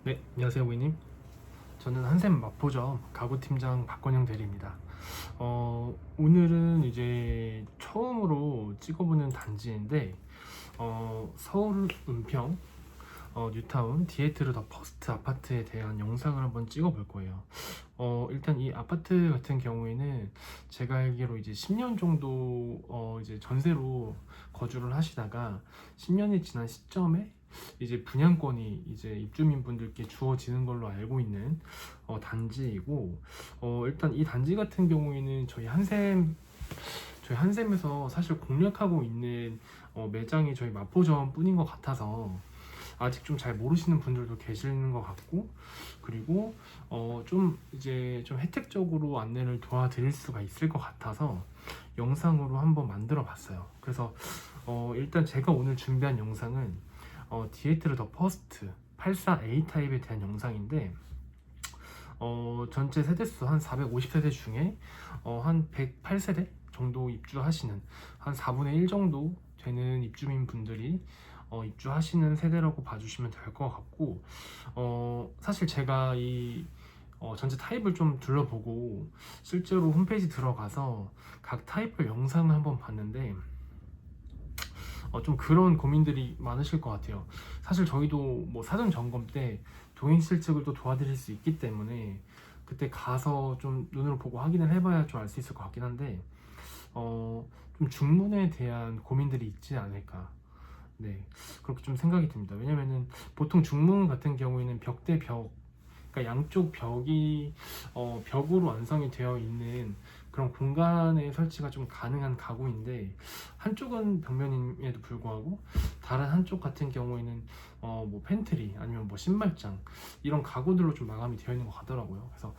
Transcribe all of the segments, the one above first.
네, 안녕하세요, 고객님. 저는 한샘 마포점 가구팀장 박건영 대리입니다. 오늘은 이제 처음으로 찍어보는 단지인데, 서울 은평 뉴타운 디에트르 더 퍼스트 아파트에 대한 영상을 한번 찍어볼 거예요. 일단 이 아파트 같은 경우에는 제가 알기로 이제 10년 정도 이제 전세로 거주를 하시다가 10년이 지난 시점에 이제 분양권이 이제 입주민분들께 주어지는 걸로 알고 있는 단지이고, 일단 이 단지 같은 경우에는 저희 한샘에서 사실 공략하고 있는 매장이 저희 마포점 뿐인 것 같아서 아직 좀 잘 모르시는 분들도 계시는 것 같고, 그리고 좀 이제 좀 혜택적으로 안내를 도와드릴 수가 있을 것 같아서 영상으로 한번 만들어 봤어요. 그래서 일단 제가 오늘 준비한 영상은 디에트르 더 퍼스트 84A 타입에 대한 영상인데, 전체 세대수 한 450세대 중에 한 108세대 정도 입주하시는, 한 4분의 1 정도 되는 입주민 분들이 입주하시는 세대라고 봐주시면 될 것 같고, 사실 제가 이 전체 타입을 좀 둘러보고 실제로 홈페이지 들어가서 각 타입별 영상을 한번 봤는데, 좀 그런 고민들이 많으실 것 같아요. 사실 저희도 뭐 사전 점검 때 동행 실측을 또 도와드릴 수 있기 때문에 그때 가서 좀 눈으로 보고 확인을 해봐야 좀 알 수 있을 것 같긴 한데, 좀 중문에 대한 고민들이 있지 않을까. 네, 그렇게 좀 생각이 듭니다. 왜냐면은 보통 중문 같은 경우에는 벽 대 벽, 그러니까 양쪽 벽이 벽으로 완성이 되어 있는 그런 공간에 설치가 좀 가능한 가구인데, 한쪽은 벽면임에도 불구하고 다른 한쪽 같은 경우에는 뭐 팬트리 아니면 뭐 신발장 이런 가구들로 좀 마감이 되어 있는 것 같더라고요. 그래서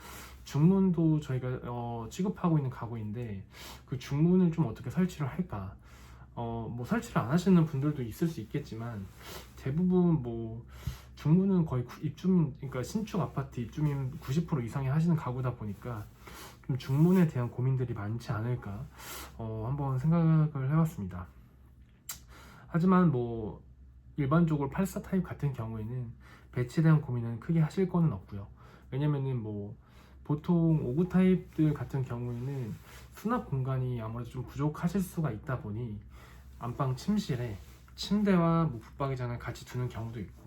중문도 저희가 취급하고 있는 가구인데, 그 중문을 좀 어떻게 설치를 할까, 뭐 설치를 안 하시는 분들도 있을 수 있겠지만, 대부분 뭐 중문은 거의 입주민, 그러니까 신축 아파트 입주민 90% 이상이 하시는 가구다 보니까 좀 중문에 대한 고민들이 많지 않을까 한번 생각을 해봤습니다. 하지만 뭐 일반적으로 84 타입 같은 경우에는 배치에 대한 고민은 크게 하실 거는 없고요. 왜냐면은 뭐 보통 59 타입들 같은 경우에는 수납 공간이 아무래도 좀 부족하실 수가 있다 보니 안방 침실에 침대와 뭐 붙박이장을 같이 두는 경우도 있고,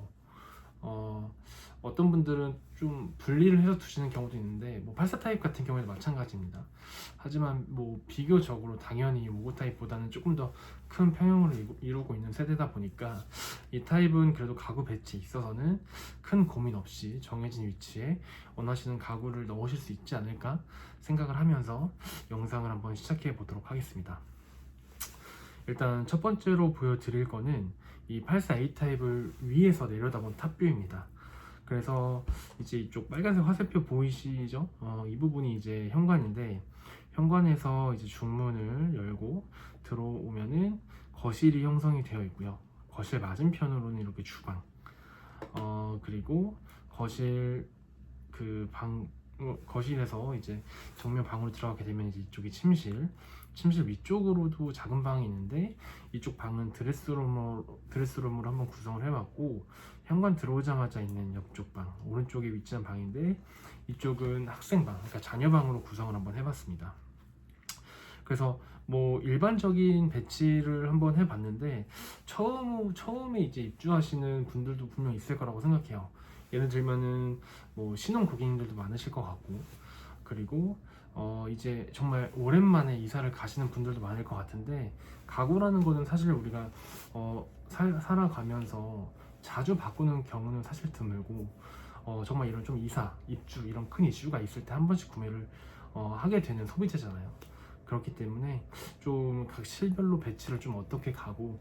어떤 분들은 좀 분리를 해서 두시는 경우도 있는데, 뭐 84 타입 같은 경우에도 마찬가지입니다. 하지만 뭐 비교적으로 당연히 59 타입보다는 조금 더 큰 평형을 이루고 있는 세대다 보니까 이 타입은 그래도 가구 배치에 있어서는 큰 고민 없이 정해진 위치에 원하시는 가구를 넣으실 수 있지 않을까 생각을 하면서 영상을 한번 시작해 보도록 하겠습니다. 일단 첫 번째로 보여드릴 거는 이 84A 타입을 위에서 내려다본 탑뷰입니다. 그래서 이제 이쪽 빨간색 화살표 보이시죠? 이 부분이 이제 현관인데, 현관에서 이제 중문을 열고 들어오면은 거실이 형성이 되어 있고요. 거실 맞은편으로는 이렇게 주방, 그리고 거실 거실에서 이제 정면 방으로 들어가게 되면 이제 이쪽이 침실 위쪽으로도 작은 방이 있는데, 이쪽 방은 드레스룸으로 한번 구성을 해봤고, 현관 들어오자마자 있는 옆쪽 방, 오른쪽에 위치한 방인데 이쪽은 학생방, 그러니까 자녀방으로 구성을 한번 해봤습니다. 그래서 뭐 일반적인 배치를 한번 해봤는데, 처음에 이제 입주하시는 분들도 분명 있을 거라고 생각해요. 예를 들면은 뭐 신혼 고객님들도 많으실 것 같고, 그리고 이제 정말 오랜만에 이사를 가시는 분들도 많을 것 같은데, 가구라는 거는 사실 우리가 살아가면서 자주 바꾸는 경우는 사실 드물고, 정말 이런 좀 이사, 입주 이런 큰 이슈가 있을 때 한 번씩 구매를 하게 되는 소비재잖아요. 그렇기 때문에 좀 각 실별로 배치를 좀 어떻게 가고,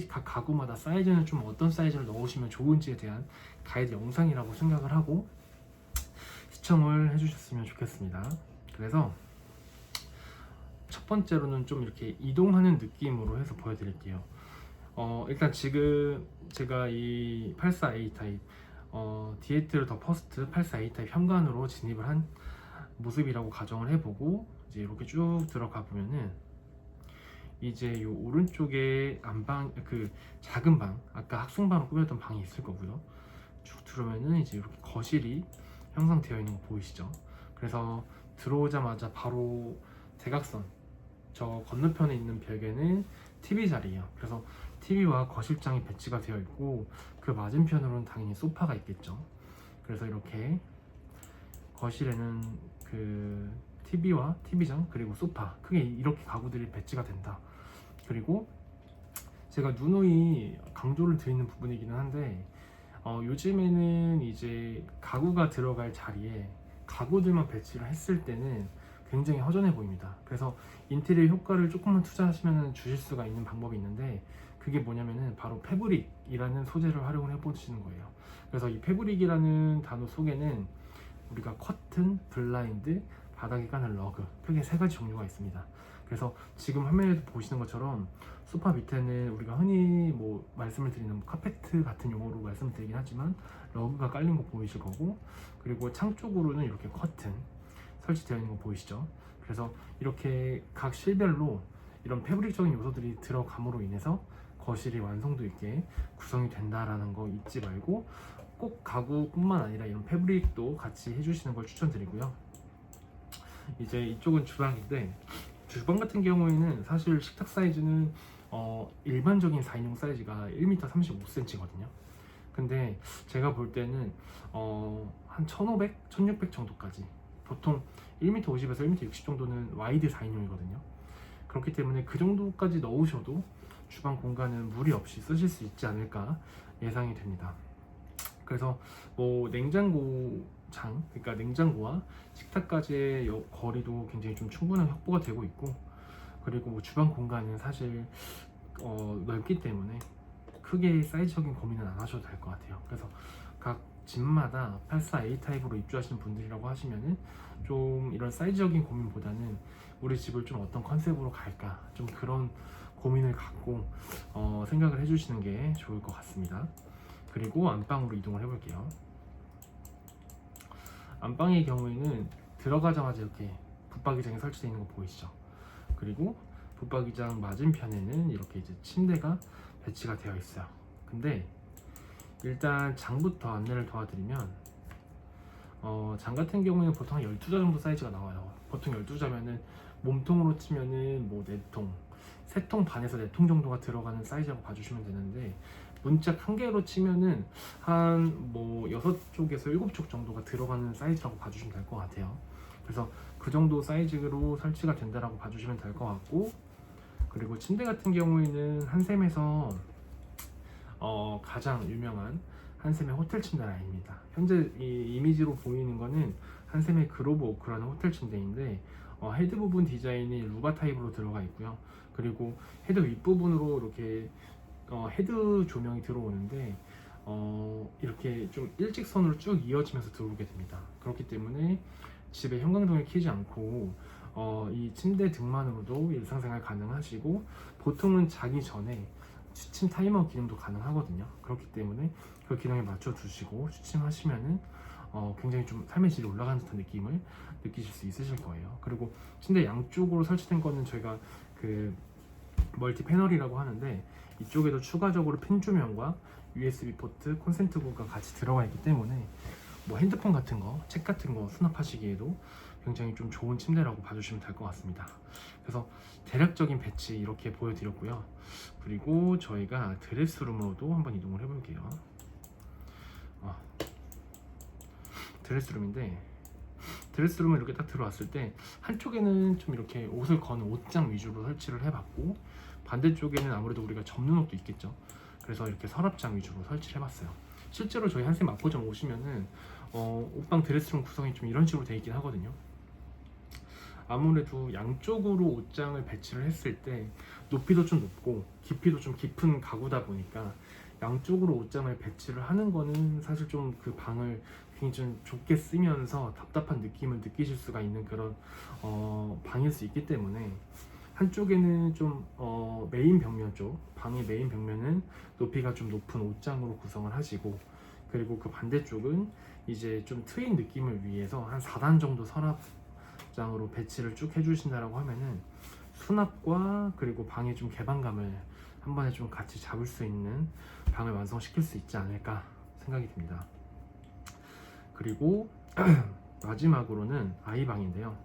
각 가구마다 사이즈는 좀 어떤 사이즈를 넣으시면 좋은지에 대한 가이드 영상이라고 생각을 하고 시청을 해주셨으면 좋겠습니다. 그래서 첫 번째로는 좀 이렇게 이동하는 느낌으로 해서 보여드릴게요. 일단 지금 제가 이 84A 타입 디에트르 더 퍼스트 84A 타입 현관으로 진입을 한 모습이라고 가정을 해보고, 이제 이렇게 쭉 들어가 보면은 이제 요 오른쪽에 안방, 그 작은 방, 아까 학생방으로 꾸몄던 방이 있을 거고요. 쭉 들어오면은 이제 이렇게 거실이 형성되어 있는 거 보이시죠? 그래서 들어오자마자 바로 대각선 저 건너편에 있는 벽에는 TV 자리예요. 그래서 TV와 거실장이 배치가 되어 있고 그 맞은편으로는 당연히 소파가 있겠죠. 그래서 이렇게 거실에는 그 TV와 TV장 그리고 소파 크게 이렇게 가구들이 배치가 된다. 그리고 제가 누누이 강조를 드리는 부분이기는 한데 요즘에는 이제 가구가 들어갈 자리에 가구들만 배치를 했을 때는 굉장히 허전해 보입니다. 그래서 인테리어 효과를 조금만 투자하시면 주실 수가 있는 방법이 있는데 그게 뭐냐면은 바로 패브릭이라는 소재를 활용을 해보시는 거예요. 그래서 이 패브릭이라는 단어 속에는 우리가 커튼, 블라인드, 바닥에 까는 러그 크게 세 가지 종류가 있습니다. 그래서 지금 화면에서 보시는 것처럼 소파 밑에는 우리가 흔히 뭐 말씀을 드리는 카페트 같은 용어로 말씀을 드리긴 하지만 러그가 깔린 거 보이실 거고, 그리고 창 쪽으로는 이렇게 커튼 설치되어 있는 거 보이시죠? 그래서 이렇게 각 실별로 이런 패브릭적인 요소들이 들어감으로 인해서 거실이 완성도 있게 구성이 된다라는 거 잊지 말고 꼭 가구뿐만 아니라 이런 패브릭도 같이 해주시는 걸 추천드리고요. 이제 이쪽은 주방인데 주방 같은 경우에는 사실 식탁 사이즈는 일반적인 4인용 사이즈가 1m 35cm거든요. 근데 제가 볼 때는 한 1500, 1600 정도까지, 보통 1m 50에서 1m 60 정도는 와이드 4인용이거든요. 그렇기 때문에 그 정도까지 넣으셔도 주방 공간은 무리 없이 쓰실 수 있지 않을까 예상이 됩니다. 그래서 뭐 냉장고장, 그러니까 냉장고와 식탁까지의 거리도 굉장히 좀 충분하게 확보가 되고 있고, 그리고 뭐 주방 공간은 사실 넓기 때문에 크게 사이즈적인 고민은 안 하셔도 될 것 같아요. 그래서 각 집마다 84A 타입으로 입주하시는 분들이라고 하시면은 좀 이런 사이즈적인 고민보다는 우리 집을 좀 어떤 컨셉으로 갈까, 좀 그런 고민을 갖고 생각을 해주시는 게 좋을 것 같습니다. 그리고 안방으로 이동을 해볼게요. 안방의 경우에는 들어가자마자 이렇게 붙박이장이 설치되어 있는 거 보이시죠? 그리고 붙박이장 맞은편에는 이렇게 이제 침대가 배치가 되어 있어요. 근데 일단 장부터 안내를 도와드리면 장 같은 경우에는 보통 한 12자 정도 사이즈가 나와요. 보통 12자면은 몸통으로 치면은 뭐 4통, 3통 반에서 4통 정도가 들어가는 사이즈라고 봐주시면 되는데, 문짝 한 개로 치면은 한 뭐 6쪽에서 7쪽 정도가 들어가는 사이즈라고 봐주시면 될 것 같아요. 그래서 그 정도 사이즈로 설치가 된다라고 봐주시면 될 것 같고, 그리고 침대 같은 경우에는 한샘에서 가장 유명한 한샘의 호텔 침대 라인입니다. 현재 이 이미지로 보이는 거는 한샘의 그로브 오크라는 호텔 침대인데 헤드 부분 디자인이 루바 타입으로 들어가 있고요. 그리고 헤드 윗부분으로 이렇게 헤드 조명이 들어오는데 이렇게 좀 일직선으로 쭉 이어지면서 들어오게 됩니다. 그렇기 때문에 집에 형광등을 켜지 않고 이 침대 등만으로도 일상생활 가능하시고, 보통은 자기 전에 취침 타이머 기능도 가능하거든요. 그렇기 때문에 그 기능에 맞춰 두시고 취침하시면은 굉장히 좀 삶의 질이 올라가는 듯한 느낌을 느끼실 수 있으실 거예요. 그리고 침대 양쪽으로 설치된 거는 저희가 그 멀티 패널이라고 하는데, 이쪽에도 추가적으로 펜 조명과 USB 포트, 콘센트구가 같이 들어가 있기 때문에 뭐 핸드폰 같은 거, 책 같은 거 수납하시기에도 굉장히 좀 좋은 침대라고 봐주시면 될 것 같습니다. 그래서 대략적인 배치 이렇게 보여드렸고요. 그리고 저희가 드레스룸으로도 한번 이동을 해볼게요. 드레스룸인데, 드레스룸을 이렇게 딱 들어왔을 때 한쪽에는 좀 이렇게 옷을 거는 옷장 위주로 설치를 해봤고, 반대쪽에는 아무래도 우리가 접는 옷도 있겠죠. 그래서 이렇게 서랍장 위주로 설치를 해봤어요. 실제로 저희 한샘 마포점 오시면은 옷방 드레스룸 구성이 좀 이런 식으로 되어 있긴 하거든요. 아무래도 양쪽으로 옷장을 배치를 했을 때 높이도 좀 높고 깊이도 좀 깊은 가구다 보니까 양쪽으로 옷장을 배치를 하는 거는 사실 좀 그 방을 굉장히 좀 좁게 쓰면서 답답한 느낌을 느끼실 수가 있는 그런 방일 수 있기 때문에, 한쪽에는 좀 메인 벽면 쪽, 방의 메인 벽면은 높이가 좀 높은 옷장으로 구성을 하시고, 그리고 그 반대쪽은 이제 좀 트인 느낌을 위해서 한 4단 정도 서랍장으로 배치를 쭉 해주신다라고 하면은 수납과 그리고 방의 좀 개방감을 한 번에 좀 같이 잡을 수 있는 방을 완성시킬 수 있지 않을까 생각이 듭니다. 그리고 마지막으로는 아이방인데요.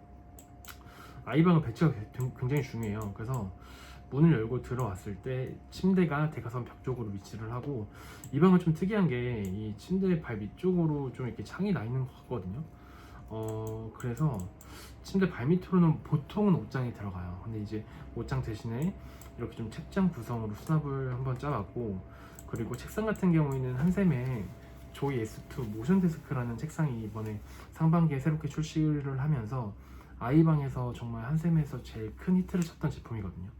아이방은 배치가 굉장히 중요해요. 그래서 문을 열고 들어왔을 때 침대가 대각선 벽 쪽으로 위치를 하고, 이 방은 좀 특이한 게 이 침대 발 밑쪽으로 좀 이렇게 창이 나 있는 것 같거든요. 그래서 침대 발 밑으로는 보통은 옷장이 들어가요. 근데 이제 옷장 대신에 이렇게 좀 책장 구성으로 수납을 한번 짜봤고, 그리고 책상 같은 경우에는 한샘에 조이 S2 모션 데스크라는 책상이 이번에 상반기에 새롭게 출시를 하면서 아이방에서 정말 한샘에서 제일 큰 히트를 쳤던 제품이거든요.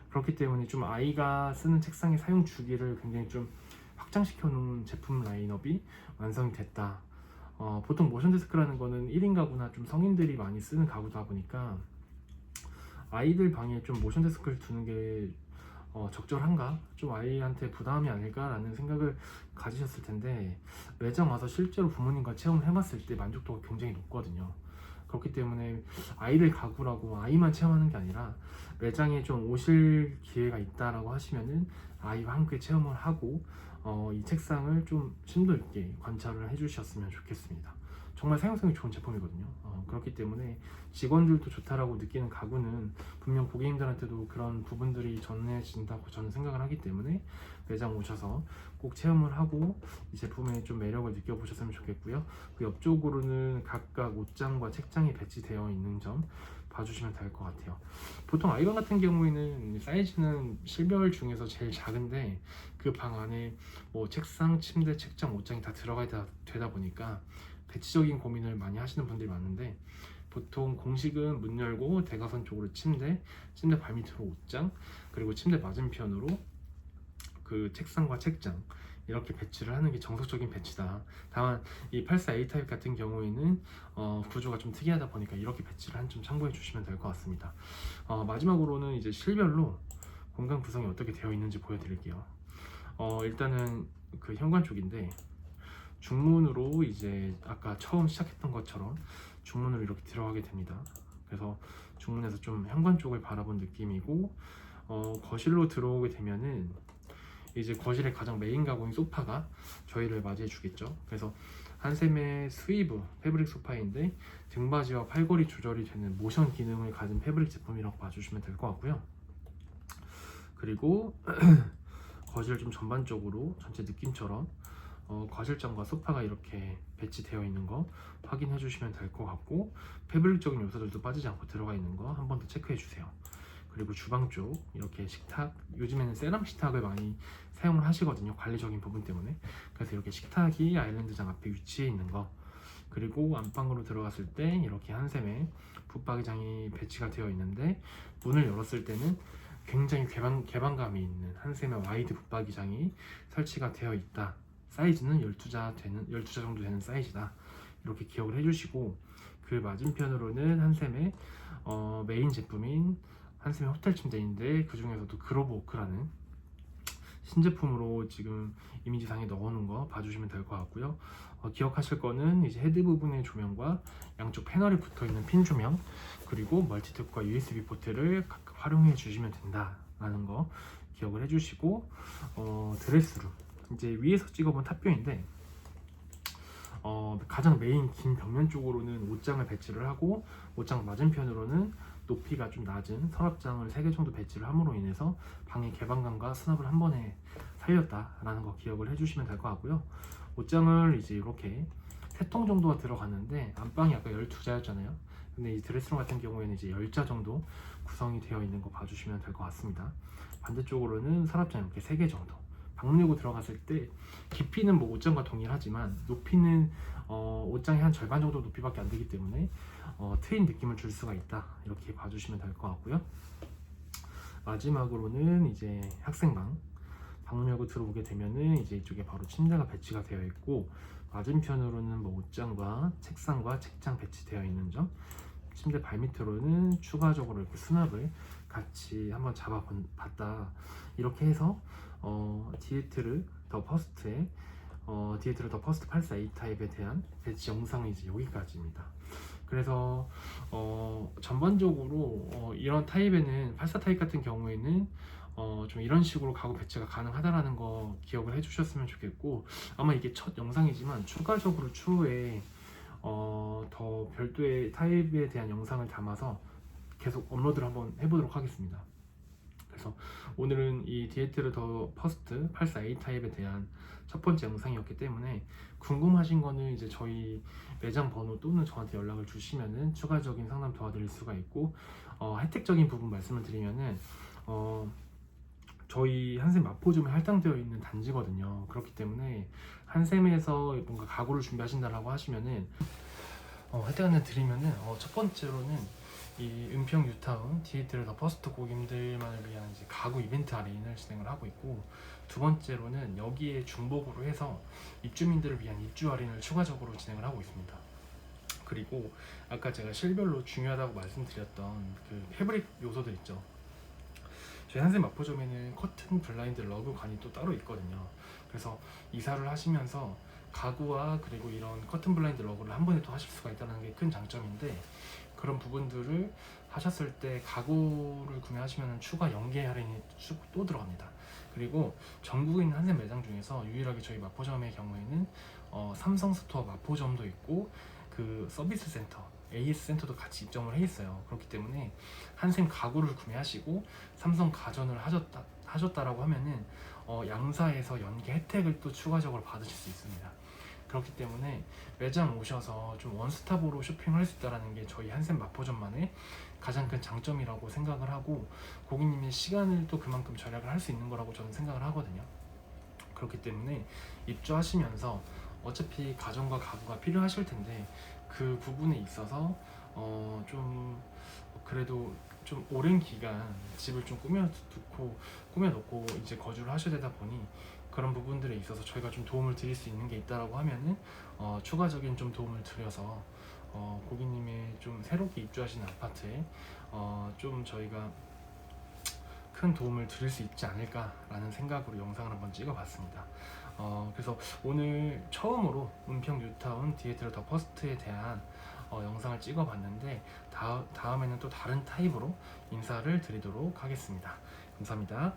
그렇기 때문에 좀 아이가 쓰는 책상의 사용 주기를 굉장히 좀 확장시켜 놓은 제품 라인업이 완성이 됐다. 보통 모션 데스크라는 거는 1인 가구나 좀 성인들이 많이 쓰는 가구다 보니까 아이들 방에 좀 모션 데스크를 두는 게 적절한가? 좀 아이한테 부담이 아닐까라는 생각을 가지셨을 텐데, 매장 와서 실제로 부모님과 체험을 해봤을 때 만족도가 굉장히 높거든요. 그렇기 때문에 아이들 가구라고 아이만 체험하는 게 아니라 매장에 좀 오실 기회가 있다라고 하시면은 아이와 함께 체험을 하고 이 책상을 좀 심도 있게 관찰을 해주셨으면 좋겠습니다. 정말 사용성이 좋은 제품이거든요. 그렇기 때문에 직원들도 좋다라고 느끼는 가구는 분명 고객님들한테도 그런 부분들이 전해진다고 저는 생각을 하기 때문에 매장 오셔서 꼭 체험을 하고 이 제품의 좀 매력을 느껴보셨으면 좋겠고요. 그 옆쪽으로는 각각 옷장과 책장이 배치되어 있는 점 봐주시면 될 것 같아요. 보통 아이방 같은 경우에는 사이즈는 실별 중에서 제일 작은데 그 방 안에 뭐 책상, 침대, 책장, 옷장이 다 들어가야 되다 보니까 배치적인 고민을 많이 하시는 분들이 많은데, 보통 공식은 문 열고 대각선 쪽으로 침대, 침대 발밑으로 옷장, 그리고 침대 맞은편으로 그 책상과 책장 이렇게 배치를 하는 게 정석적인 배치다. 다만 이 84A 타입 같은 경우에는 구조가 좀 특이하다 보니까 이렇게 배치를 한 점 참고해 주시면 될 것 같습니다. 마지막으로는 이제 실별로 공간 구성이 어떻게 되어 있는지 보여드릴게요. 일단은 그 현관 쪽인데, 중문으로 이제 아까 처음 시작했던 것처럼 중문으로 이렇게 들어가게 됩니다. 그래서 중문에서 좀 현관 쪽을 바라본 느낌이고, 거실로 들어오게 되면은 이제 거실의 가장 메인 가구인 소파가 저희를 맞이해 주겠죠. 그래서 한샘의 스위브 패브릭 소파인데 등받이와 팔걸이 조절이 되는 모션 기능을 가진 패브릭 제품이라고 봐주시면 될 것 같고요. 그리고 거실 좀 전반적으로 전체 느낌처럼 거실장과 소파가 이렇게 배치되어 있는 거 확인해 주시면 될 것 같고, 패브릭적인 요소들도 빠지지 않고 들어가 있는 거 한 번 더 체크해 주세요. 그리고 주방 쪽 이렇게 식탁, 요즘에는 세럼 식탁을 많이 사용을 하시거든요, 관리적인 부분 때문에. 그래서 이렇게 식탁이 아일랜드장 앞에 위치해 있는 거, 그리고 안방으로 들어갔을 때 이렇게 한샘의 붙박이장이 배치가 되어 있는데, 문을 열었을 때는 굉장히 개방감이 있는 한샘의 와이드 붙박이장이 설치가 되어 있다. 사이즈는 12자 정도 되는 사이즈다. 이렇게 기억을 해주시고, 그 맞은편으로는 한샘의 메인 제품인 한샘의 호텔 침대인데, 그 중에서도 그로브워크라는 신제품으로 지금 이미지상에 넣어놓은 거 봐주시면 될 것 같고요. 기억하실 거는 이제 헤드 부분의 조명과 양쪽 패널에 붙어있는 핀 조명, 그리고 멀티탭과 USB 포트를 각각 활용해 주시면 된다라는 거 기억을 해주시고, 드레스룸 이제 위에서 찍어본 탑뷰인데, 가장 메인 긴 벽면 쪽으로는 옷장을 배치를 하고, 옷장 맞은편으로는 높이가 좀 낮은 서랍장을 3개 정도 배치를 함으로 인해서 방의 개방감과 수납을 한 번에 살렸다라는 거 기억을 해주시면 될 것 같고요. 옷장을 이제 이렇게 3통 정도가 들어갔는데, 안방이 아까 12자였잖아요. 근데 이 드레스룸 같은 경우에는 이제 10자 정도 구성이 되어 있는 거 봐주시면 될 것 같습니다. 반대쪽으로는 서랍장 이렇게 3개 정도. 방문 열고 들어갔을 때 깊이는 뭐 옷장과 동일하지만 높이는 옷장의 한 절반 정도 높이밖에 안 되기 때문에 트인 느낌을 줄 수가 있다, 이렇게 봐주시면 될 것 같고요. 마지막으로는 이제 학생방 방문 열고 들어오게 되면은 이제 이쪽에 바로 침대가 배치가 되어 있고, 맞은편으로는 뭐 옷장과 책상과 책장 배치되어 있는 점, 침대 발밑으로는 추가적으로 이렇게 수납을 같이 한번 잡아봤다. 이렇게 해서 디에트르 더 퍼스트의 디에트르 더 퍼스트 84A 타입에 대한 배치 영상이 이제 여기까지입니다. 그래서 전반적으로 이런 타입에는 84 타입 같은 경우에는 좀 이런 식으로 가구 배치가 가능하다라는 거 기억을 해주셨으면 좋겠고, 아마 이게 첫 영상이지만 추가적으로 추후에 더 별도의 타입에 대한 영상을 담아서 계속 업로드를 한번 해보도록 하겠습니다. 그래서 오늘은 이 디에트르 더 퍼스트 84A 타입에 대한 첫 번째 영상이었기 때문에, 궁금하신 거는 이제 저희 매장 번호 또는 저한테 연락을 주시면은 추가적인 상담 도와드릴 수가 있고, 혜택적인 부분 말씀을 드리면은 저희 한샘 마포점에 할당되어 있는 단지거든요. 그렇기 때문에 한샘에서 뭔가 가구를 준비하신다라고 하시면은 혜택 하나 드리면은, 첫 번째로는 이 은평 뉴타운 디에트르 더 퍼스트 고객님들만을 위한 이제 가구 이벤트 할인을 진행을 하고 있고, 두 번째로는 여기에 중복으로 해서 입주민들을 위한 입주 할인을 추가적으로 진행을 하고 있습니다. 그리고 아까 제가 실별로 중요하다고 말씀드렸던 그 패브릭 요소들 있죠. 저희 한샘 마포점에는 커튼, 블라인드, 러그 관이 또 따로 있거든요. 그래서 이사를 하시면서 가구와 그리고 이런 커튼, 블라인드, 러그를 한 번에 또 하실 수가 있다는 게 큰 장점인데, 그런 부분들을 하셨을 때 가구를 구매하시면 추가 연계 할인이 또 들어갑니다. 그리고 전국에 있는 한샘 매장 중에서 유일하게 저희 마포점의 경우에는 삼성 스토어 마포점도 있고, 그 서비스 센터 AS 센터도 같이 입점을 해 있어요. 그렇기 때문에 한샘 가구를 구매하시고 삼성 가전을 하셨다라고 하면은 양사에서 연계 혜택을 또 추가적으로 받으실 수 있습니다. 그렇기 때문에 매장 오셔서 좀 원스톱으로 쇼핑할 수 있다는 게 저희 한샘 마포점만의 가장 큰 장점이라고 생각을 하고, 고객님의 시간을 또 그만큼 절약을 할 수 있는 거라고 저는 생각을 하거든요. 그렇기 때문에 입주하시면서 어차피 가전과 가구가 필요하실 텐데, 그 부분에 있어서 좀 그래도 좀 오랜 기간 집을 좀 꾸며놓고 이제 거주를 하셔야 되다 보니, 그런 부분들에 있어서 저희가 좀 도움을 드릴 수 있는 게 있다라고 하면은 추가적인 좀 도움을 드려서 고객님의 좀 새롭게 입주하시는 아파트에 좀 저희가 큰 도움을 드릴 수 있지 않을까라는 생각으로 영상을 한번 찍어봤습니다. 그래서 오늘 처음으로 은평 뉴타운 디에트르 더 퍼스트에 대한 영상을 찍어봤는데, 다음에는 또 다른 타입으로 인사를 드리도록 하겠습니다. 감사합니다.